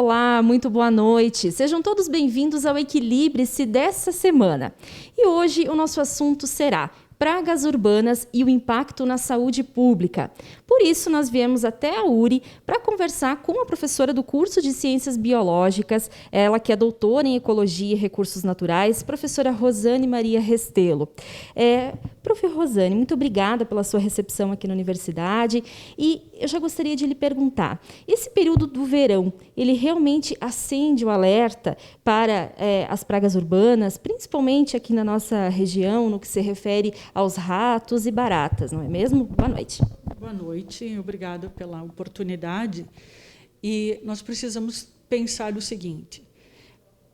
Olá, muito boa noite. Sejam todos bem-vindos ao Equilibre-se dessa semana. E hoje o nosso assunto será pragas urbanas e o impacto na saúde pública. Por isso, nós viemos até a URI para conversar com a professora do curso de Ciências Biológicas, ela que é doutora em Ecologia e Recursos Naturais, professora Rosane Maria Restelo. Prof. Rosane, muito obrigada pela sua recepção aqui na universidade. E eu já gostaria de lhe perguntar, esse período do verão, ele realmente acende o alerta para as pragas urbanas, principalmente aqui na nossa região, no que se refere aos ratos e baratas, não é mesmo? Boa noite. Boa noite, obrigada pela oportunidade. E nós precisamos pensar o seguinte: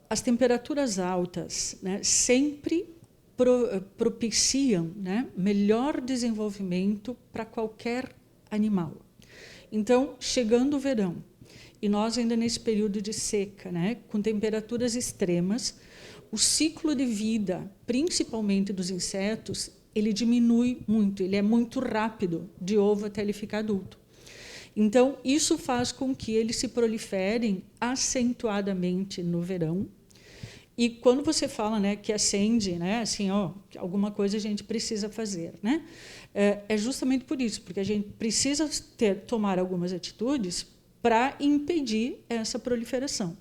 as temperaturas altas, né, sempre propiciam, né, melhor desenvolvimento para qualquer animal. Então, chegando o verão, e nós ainda nesse período de seca, né, com temperaturas extremas, o ciclo de vida, principalmente dos insetos, ele diminui muito, ele é muito rápido, de ovo até ele ficar adulto. Então, isso faz com que eles se proliferem acentuadamente no verão. E quando você fala, né, que acende, né, assim, alguma coisa a gente precisa fazer, né? É justamente por isso, porque a gente precisa tomar algumas atitudes para impedir essa proliferação.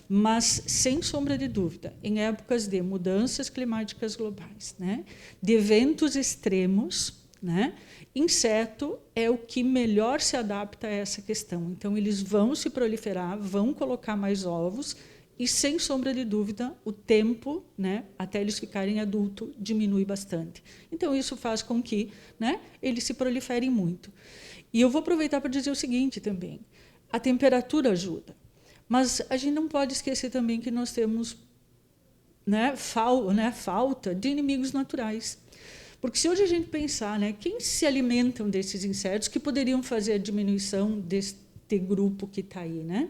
Mas, sem sombra de dúvida, em épocas de mudanças climáticas globais, né, de eventos extremos, né, inseto é o que melhor se adapta a essa questão. Então, eles vão se proliferar, vão colocar mais ovos e, sem sombra de dúvida, o tempo, né, até eles ficarem adultos diminui bastante. Então, isso faz com que, né, eles se proliferem muito. E eu vou aproveitar para dizer o seguinte também: a temperatura ajuda. Mas a gente não pode esquecer também que nós temos, né, falta de inimigos naturais. Porque se hoje a gente pensar, né, quem se alimentam desses insetos que poderiam fazer a diminuição deste grupo que está aí, né?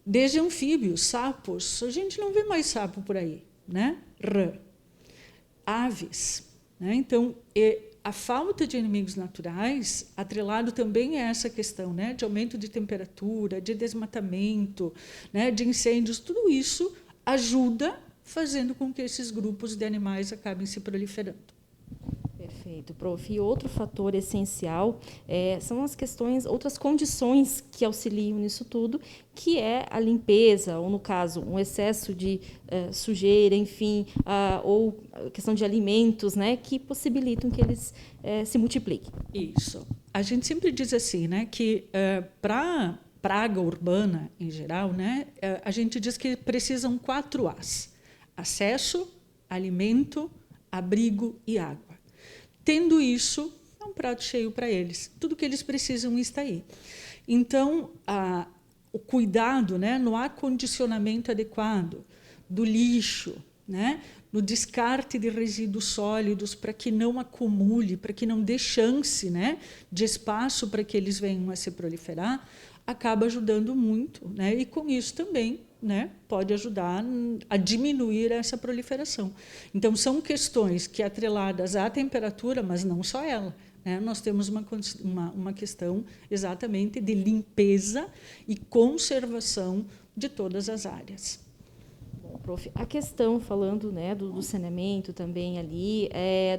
Desde anfíbios, sapos, a gente não vê mais sapo por aí, né? Rã. Aves, né? Então, a falta de inimigos naturais, atrelado também a essa questão, né, de aumento de temperatura, de desmatamento, né, de incêndios, tudo isso ajuda fazendo com que esses grupos de animais acabem se proliferando. Perfeito, prof. E outro fator essencial são as questões, outras condições que auxiliam nisso tudo, que é a limpeza, ou no caso, um excesso de sujeira, enfim, ou questão de alimentos, né, que possibilitam que eles se multipliquem. Isso. A gente sempre diz assim, né, que para praga urbana em geral, né, a gente diz que precisam 4 As: acesso, alimento, abrigo e água. Tendo isso, é um prato cheio para eles. Tudo que eles precisam está aí. Então, o cuidado, né, no acondicionamento adequado do lixo, né, no descarte de resíduos sólidos para que não acumule, para que não dê chance, né, de espaço para que eles venham a se proliferar, acaba ajudando muito, né, e com isso também, né, pode ajudar a diminuir essa proliferação. Então, são questões que, atreladas à temperatura, mas não só ela, né, nós temos uma questão exatamente de limpeza e conservação de todas as áreas. Bom, prof, a questão, falando, né, do saneamento também ali,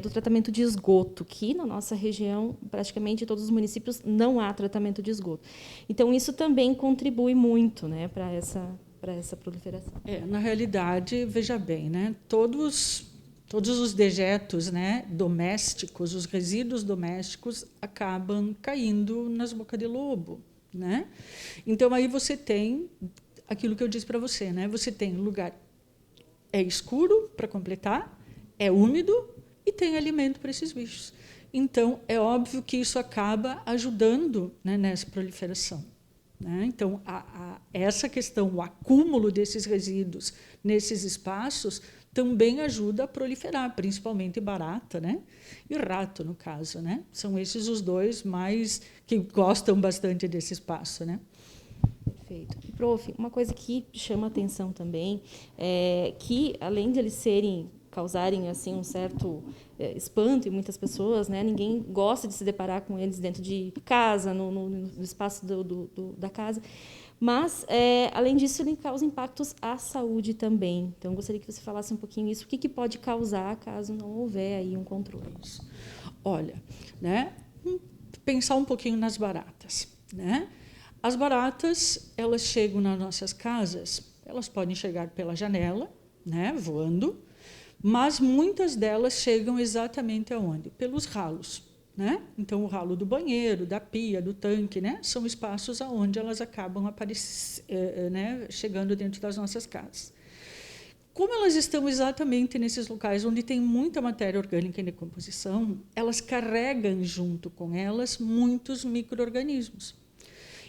do tratamento de esgoto, que na nossa região, praticamente em todos os municípios, não há tratamento de esgoto. Então, isso também contribui muito, né, para essa proliferação. Na realidade, veja bem, né, todos os dejetos, né, domésticos, os resíduos domésticos, acabam caindo nas bocas de lobo, né? Então, aí você tem aquilo que eu disse para você, né? Você tem lugar escuro para completar, é úmido e tem alimento para esses bichos. Então, é óbvio que isso acaba ajudando, né, nessa proliferação. Né? Então, essa questão, o acúmulo desses resíduos nesses espaços, também ajuda a proliferar, principalmente barata, né, e rato, no caso. Né? São esses os dois mais que gostam bastante desse espaço. Né? Perfeito. E, prof, uma coisa que chama atenção também é que, além de eles causarem assim um certo espanto em muitas pessoas, né? Ninguém gosta de se deparar com eles dentro de casa, no espaço da casa. Mas, além disso, ele causa impactos à saúde também. Então, eu gostaria que você falasse um pouquinho isso. O que pode causar caso não houver aí um controle? Olha, né, pensar um pouquinho nas baratas. Né? As baratas, elas chegam nas nossas casas, elas podem chegar pela janela, né, voando, mas muitas delas chegam exatamente aonde? Pelos ralos. Né? Então, o ralo do banheiro, da pia, do tanque, né? São espaços onde elas acabam né? Chegando dentro das nossas casas. Como elas estão exatamente nesses locais onde tem muita matéria orgânica em decomposição, elas carregam junto com elas muitos micro-organismos.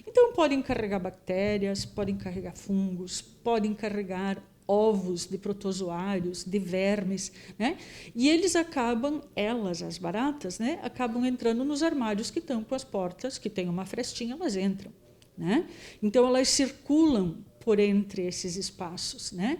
Então, podem carregar bactérias, podem carregar fungos, podem carregar ovos de protozoários, de vermes, né? E eles acabam, as baratas, né? Acabam entrando nos armários que tampam as portas, que tem uma frestinha, elas entram, né? Então, elas circulam por entre esses espaços, né?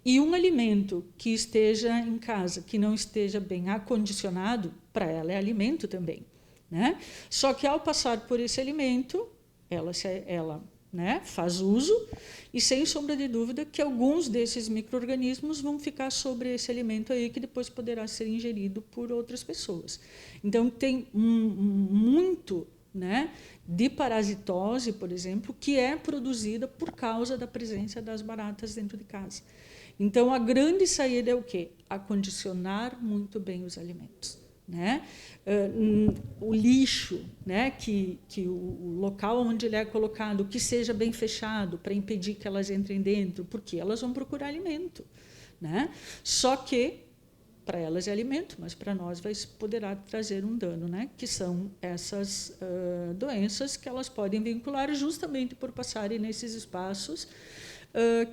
E um alimento que esteja em casa, que não esteja bem acondicionado, para ela é alimento também, né? Só que, ao passar por esse alimento, ela né, faz uso, e sem sombra de dúvida que alguns desses micro-organismos vão ficar sobre esse alimento aí, que depois poderá ser ingerido por outras pessoas. Então, tem muito, né, de parasitose, por exemplo, que é produzida por causa da presença das baratas dentro de casa. Então, a grande saída é o quê? Acondicionar muito bem os alimentos. Né? O lixo, né? que o local onde ele é colocado, que seja bem fechado para impedir que elas entrem dentro, porque elas vão procurar alimento. Né? Só que para elas é alimento, mas para nós poderá trazer um dano, né? Que são essas doenças que elas podem vincular justamente por passarem nesses espaços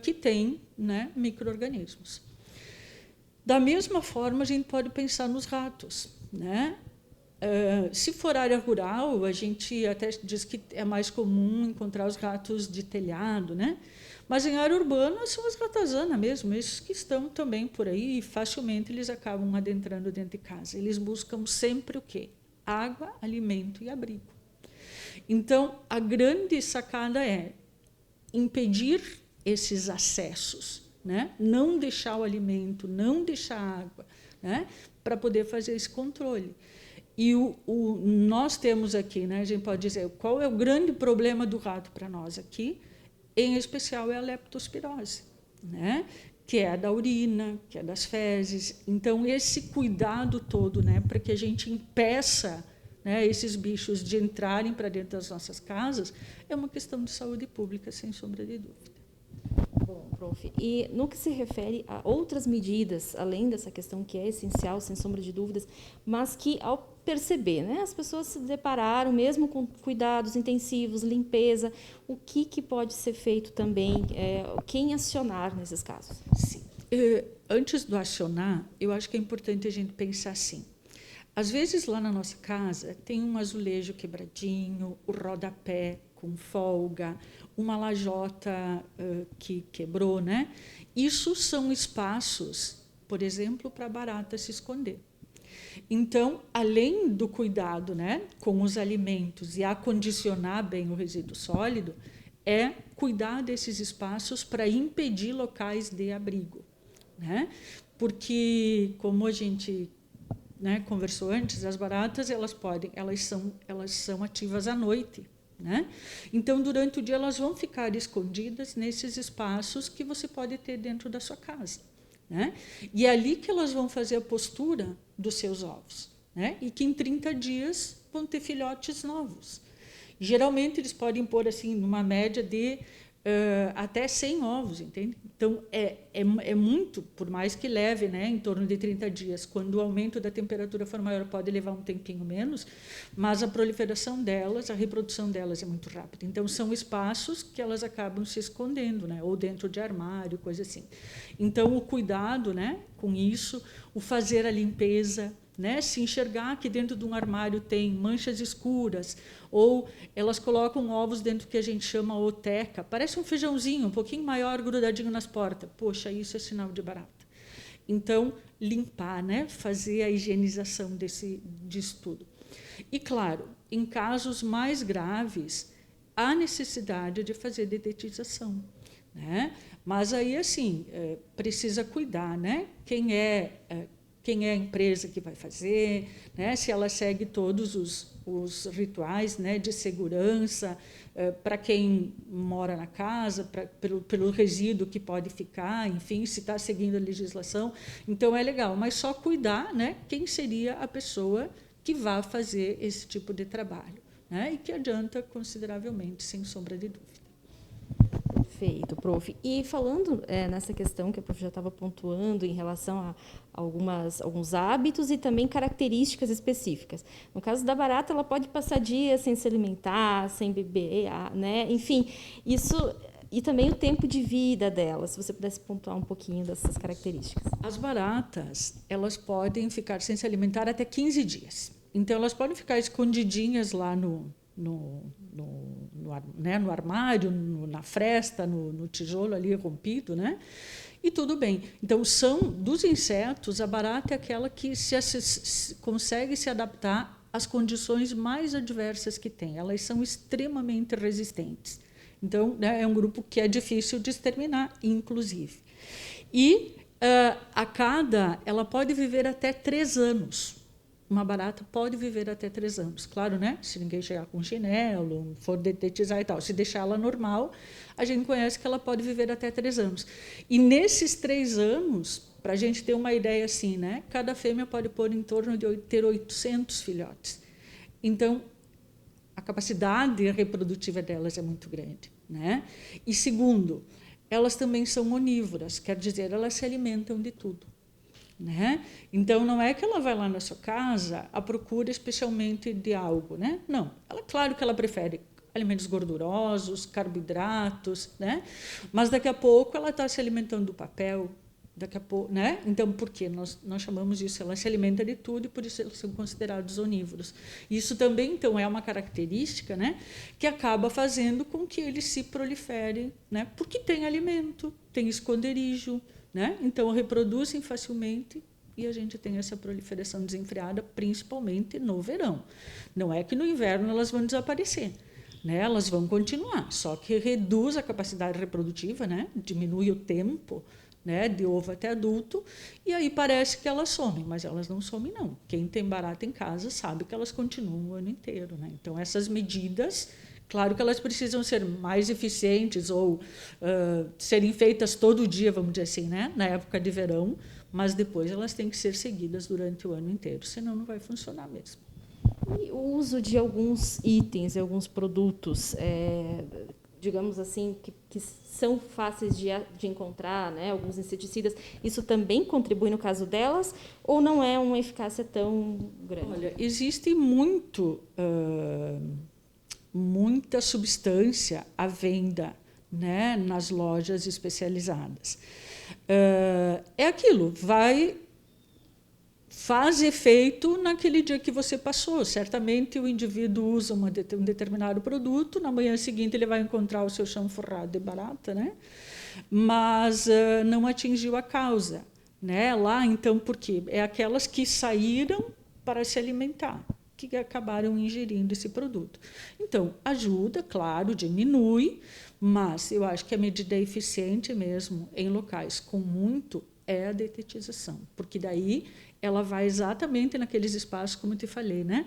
que têm, né, micro-organismos. Da mesma forma, a gente pode pensar nos ratos. Né? Se for área rural, a gente até diz que é mais comum encontrar os ratos de telhado, né? Mas em área urbana são as ratazanas mesmo, esses que estão também por aí, e facilmente eles acabam adentrando dentro de casa. Eles buscam sempre o quê? Água, alimento e abrigo. Então, a grande sacada é impedir esses acessos, né? Não deixar o alimento, não deixar a água, né? Para poder fazer esse controle. E nós temos aqui, né, a gente pode dizer, qual é o grande problema do rato para nós aqui? Em especial é a leptospirose, né, que é a da urina, que é das fezes. Então, esse cuidado todo, né, para que a gente impeça, né, esses bichos de entrarem para dentro das nossas casas, é uma questão de saúde pública, sem sombra de dúvida. Bom, prof, e no que se refere a outras medidas, além dessa questão que é essencial, sem sombra de dúvidas, mas que, ao perceber, né, as pessoas se depararam, mesmo com cuidados intensivos, limpeza, o que pode ser feito também, quem acionar nesses casos? Sim. Antes do acionar, eu acho que é importante a gente pensar assim. Às vezes, lá na nossa casa, tem um azulejo quebradinho, o rodapé com folga, uma lajota que quebrou, né? Isso são espaços, por exemplo, para a barata se esconder. Então, além do cuidado, né, com os alimentos e acondicionar bem o resíduo sólido, é cuidar desses espaços para impedir locais de abrigo. Né? Porque, como a gente, né, conversou antes, as baratas elas são ativas à noite. Né? Então, durante o dia, elas vão ficar escondidas nesses espaços que você pode ter dentro da sua casa. Né? E é ali que elas vão fazer a postura dos seus ovos. Né? E que em 30 dias vão ter filhotes novos. Geralmente, eles podem pôr assim, numa média de até 100 ovos, entende? Então, é muito, por mais que leve, né, em torno de 30 dias. Quando o aumento da temperatura for maior, pode levar um tempinho menos, mas a proliferação delas, a reprodução delas é muito rápida. Então, são espaços que elas acabam se escondendo, né, ou dentro de armário, coisa assim. Então, o cuidado, né, com isso, o fazer a limpeza, né, se enxergar que dentro de um armário tem manchas escuras, ou elas colocam ovos dentro do que a gente chama oteca, parece um feijãozinho, um pouquinho maior, grudadinho nas portas. Poxa, isso é sinal de barata. Então, limpar, né, fazer a higienização disso tudo. E, claro, em casos mais graves, há necessidade de fazer detetização, né? Mas aí, assim, precisa cuidar, né? Quem é a empresa que vai fazer, né? Se ela segue todos os rituais, né, de segurança, para quem mora na casa, pelo resíduo que pode ficar, enfim, se está seguindo a legislação. Então, é legal, mas só cuidar, né, quem seria a pessoa que vai fazer esse tipo de trabalho, né, e que adianta consideravelmente, sem sombra de dúvida. Perfeito, prof. E falando nessa questão que a prof já estava pontuando em relação a alguns hábitos e também características específicas. No caso da barata, ela pode passar dias sem se alimentar, sem beber, né? Enfim, isso... E também o tempo de vida dela, se você pudesse pontuar um pouquinho dessas características. As baratas, elas podem ficar sem se alimentar até 15 dias. Então, elas podem ficar escondidinhas lá no armário, na fresta, no tijolo ali rompido, né? E tudo bem. Então, dos insetos, a barata é aquela que consegue se adaptar às condições mais adversas que tem. Elas são extremamente resistentes. Então, né, é um grupo que é difícil de exterminar, inclusive. E ela pode viver até 3 anos. Uma barata pode viver até 3 anos. Claro, né? Se ninguém chegar com chinelo, for detetizar e tal. Se deixar ela normal, a gente conhece que ela pode viver até 3 anos. E nesses 3 anos, para a gente ter uma ideia assim, né? Cada fêmea pode pôr em torno de ter 800 filhotes. Então, a capacidade reprodutiva delas é muito grande, né? E segundo, elas também são onívoras, quer dizer, elas se alimentam de tudo, né? Então, não é que ela vai lá na sua casa à procura especialmente de algo, né? Não, claro que ela prefere alimentos gordurosos, carboidratos, né? Mas daqui a pouco ela está se alimentando do papel, daqui a pouco, né? Então, por quê? Nós chamamos isso, ela se alimenta de tudo e por isso eles são considerados onívoros. Isso também, então, é uma característica, né, que acaba fazendo com que eles se proliferem, né? Porque tem alimento, tem esconderijo, né? Então, reproduzem facilmente e a gente tem essa proliferação desenfreada, principalmente no verão. Não é que no inverno elas vão desaparecer, né? Elas vão continuar, só que reduz a capacidade reprodutiva, né? Diminui o tempo, né, de ovo até adulto, e aí parece que elas somem, mas elas não somem, não. Quem tem barata em casa sabe que elas continuam o ano inteiro, né? Então, essas medidas, claro que elas precisam ser mais eficientes ou serem feitas todo dia, vamos dizer assim, né, na época de verão, mas depois elas têm que ser seguidas durante o ano inteiro, senão não vai funcionar mesmo. E o uso de alguns itens, alguns produtos, digamos assim, que são fáceis de encontrar, né? Alguns inseticidas, isso também contribui no caso delas ou não é uma eficácia tão grande? Olha, existe muita substância à venda, né, nas lojas especializadas. É aquilo, faz efeito naquele dia que você passou. Certamente o indivíduo usa um determinado produto, na manhã seguinte ele vai encontrar o seu chão forrado de barata, né? Mas não atingiu a causa, né? Lá, então, por quê? É aquelas que saíram para se alimentar, que acabaram ingerindo esse produto. Então, ajuda, claro, diminui, mas eu acho que a medida eficiente mesmo em locais com muito é a detetização, porque daí ela vai exatamente naqueles espaços, como eu te falei, né?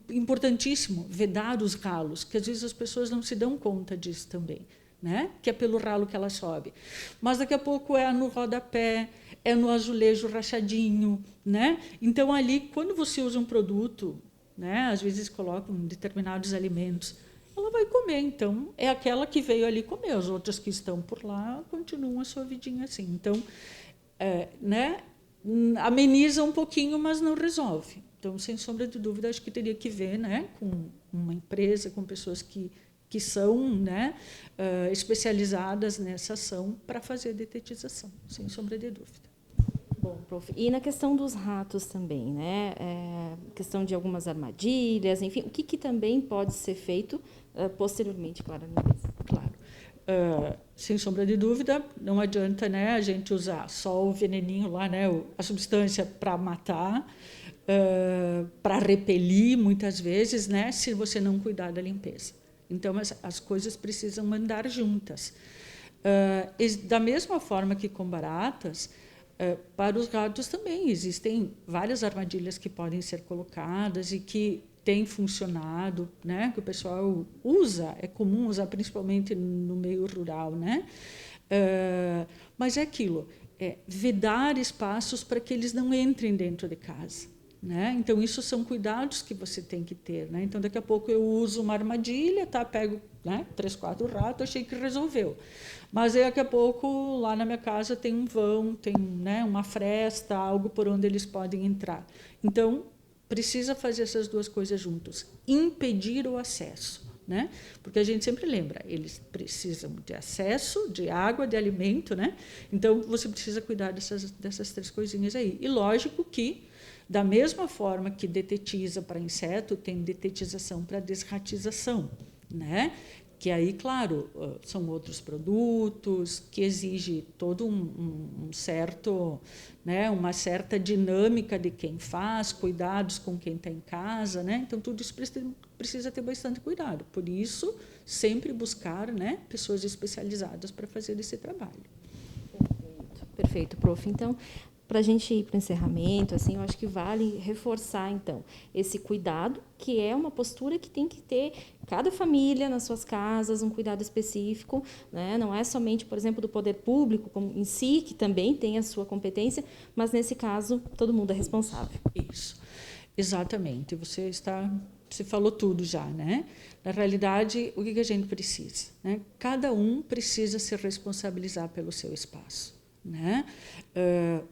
Importantíssimo, vedar os ralos, que às vezes as pessoas não se dão conta disso também, né? Que é pelo ralo que ela sobe. Mas daqui a pouco é no rodapé, é no azulejo rachadinho, né? Então, ali, quando você usa um produto, né? Às vezes colocam determinados alimentos, ela vai comer. Então, é aquela que veio ali comer. As outras que estão por lá continuam a sua vidinha assim. Então, né? Ameniza um pouquinho, mas não resolve. Então, sem sombra de dúvida, acho que teria que ver, né, com uma empresa, com pessoas que são, né, especializadas nessa ação para fazer a detetização, sem sombra de dúvida. Bom, prof. E na questão dos ratos também, né? Questão de algumas armadilhas, enfim, o que também pode ser feito posteriormente, claro, Claro. Sem sombra de dúvida, não adianta, né, a gente usar só o veneninho lá, né, a substância para matar. para repelir, muitas vezes, né, se você não cuidar da limpeza. Então, as coisas precisam andar juntas. Da mesma forma que com baratas, para os ratos também existem várias armadilhas que podem ser colocadas e que têm funcionado, né, que o pessoal usa, é comum usar principalmente no meio rural, né? Mas é aquilo, vedar espaços para que eles não entrem dentro de casa. Né? Então, isso são cuidados que você tem que ter. Né? Então, daqui a pouco eu uso uma armadilha, tá? Pego, né, 3, 4 ratos, achei que resolveu. Mas daqui a pouco, lá na minha casa, tem um vão, tem, né, uma fresta, algo por onde eles podem entrar. Então, precisa fazer essas duas coisas juntos. Impedir o acesso. Né? Porque a gente sempre lembra, eles precisam de acesso, de água, de alimento. Né? Então, você precisa cuidar dessas 3 coisinhas aí. E lógico que, da mesma forma que detetiza para inseto, tem detetização para desratização, né? Que aí, claro, são outros produtos, que exige todo um certo, né, uma certa dinâmica de quem faz, cuidados com quem está em casa, né? Então, tudo isso precisa ter bastante cuidado. Por isso, sempre buscar, né, pessoas especializadas para fazer esse trabalho. Perfeito, prof. Então, para a gente ir para o encerramento, assim, eu acho que vale reforçar, então, esse cuidado, que é uma postura que tem que ter cada família nas suas casas, um cuidado específico, né? Não é somente, por exemplo, do poder público como em si, que também tem a sua competência, mas, nesse caso, todo mundo é responsável. Isso, exatamente. Você falou tudo já, né? Na realidade, o que a gente precisa? Né? Cada um precisa se responsabilizar pelo seu espaço. Né?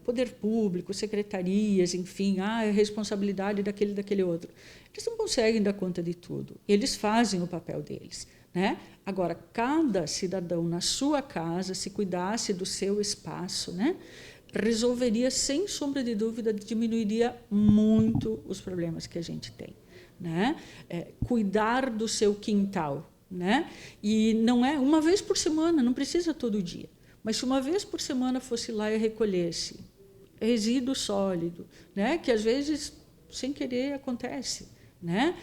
Poder público, secretarias, enfim, é responsabilidade daquele outro. Eles não conseguem dar conta de tudo. Eles fazem o papel deles. Né? Agora, cada cidadão na sua casa, se cuidasse do seu espaço, né, resolveria, sem sombra de dúvida, diminuiria muito os problemas que a gente tem. Né? Cuidar do seu quintal. Né? E não é uma vez por semana, não precisa todo dia. Mas se uma vez por semana fosse lá e recolhesse resíduo sólido, né, que às vezes, sem querer, acontece. Né?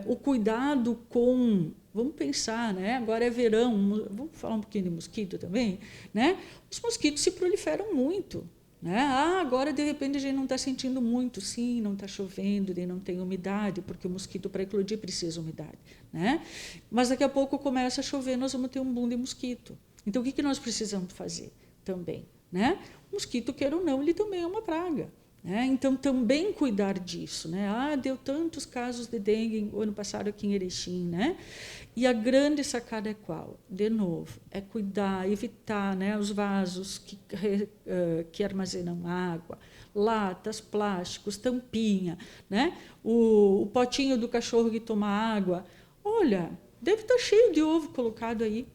O cuidado com... Vamos pensar, né? Agora é verão, vamos falar um pouquinho de mosquito também. Né? Os mosquitos se proliferam muito. Né? Agora, de repente, a gente não está sentindo muito. Sim, não está chovendo, não tem umidade, porque o mosquito, para eclodir, precisa de umidade. Né? Mas daqui a pouco começa a chover, nós vamos ter um boom de mosquito. Então, o que nós precisamos fazer também? Né? O mosquito, queira ou não, ele também é uma praga. Né? Então, também cuidar disso. Né? Deu tantos casos de dengue o ano passado aqui em Erechim. Né? E a grande sacada é qual? De novo, é cuidar, evitar, né, os vasos que armazenam água, latas, plásticos, tampinha, né? O potinho do cachorro que toma água. Olha, deve estar cheio de ovo colocado aí.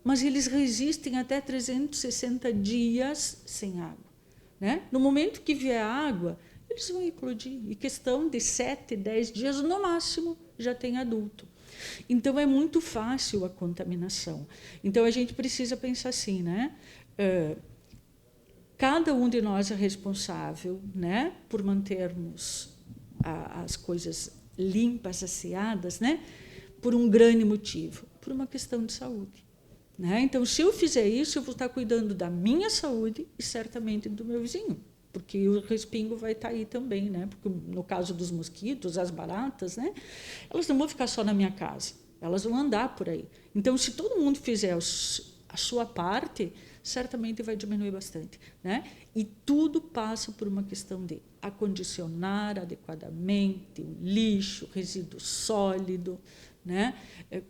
Mas eles resistem até 360 dias sem água. Né? No momento que vier água, eles vão eclodir. E questão de 7, 10 dias, no máximo, já tem adulto. Então, é muito fácil a contaminação. Então, a gente precisa pensar assim, né? Cada um de nós é responsável, né, por mantermos as coisas limpas, asseadas, né, por um grande motivo, por uma questão de saúde. Né? Então, se eu fizer isso, eu vou estar cuidando da minha saúde e certamente do meu vizinho, porque o respingo vai estar aí também, né? Porque no caso dos mosquitos, as baratas, né, elas não vão ficar só na minha casa, elas vão andar por aí. Então, se todo mundo fizer a sua parte, certamente vai diminuir bastante. Né? E tudo passa por uma questão de acondicionar adequadamente o lixo, resíduo sólido, né?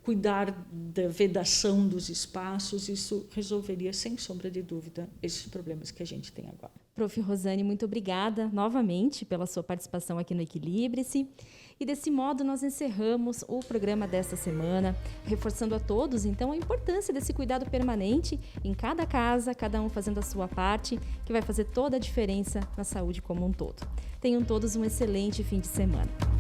Cuidar da vedação dos espaços, isso resolveria, sem sombra de dúvida, esses problemas que a gente tem agora. Prof. Rosane, muito obrigada novamente pela sua participação aqui no Equilibre-se. E desse modo nós encerramos o programa desta semana, reforçando a todos, então, a importância desse cuidado permanente em cada casa, cada um fazendo a sua parte, que vai fazer toda a diferença na saúde como um todo. Tenham todos um excelente fim de semana.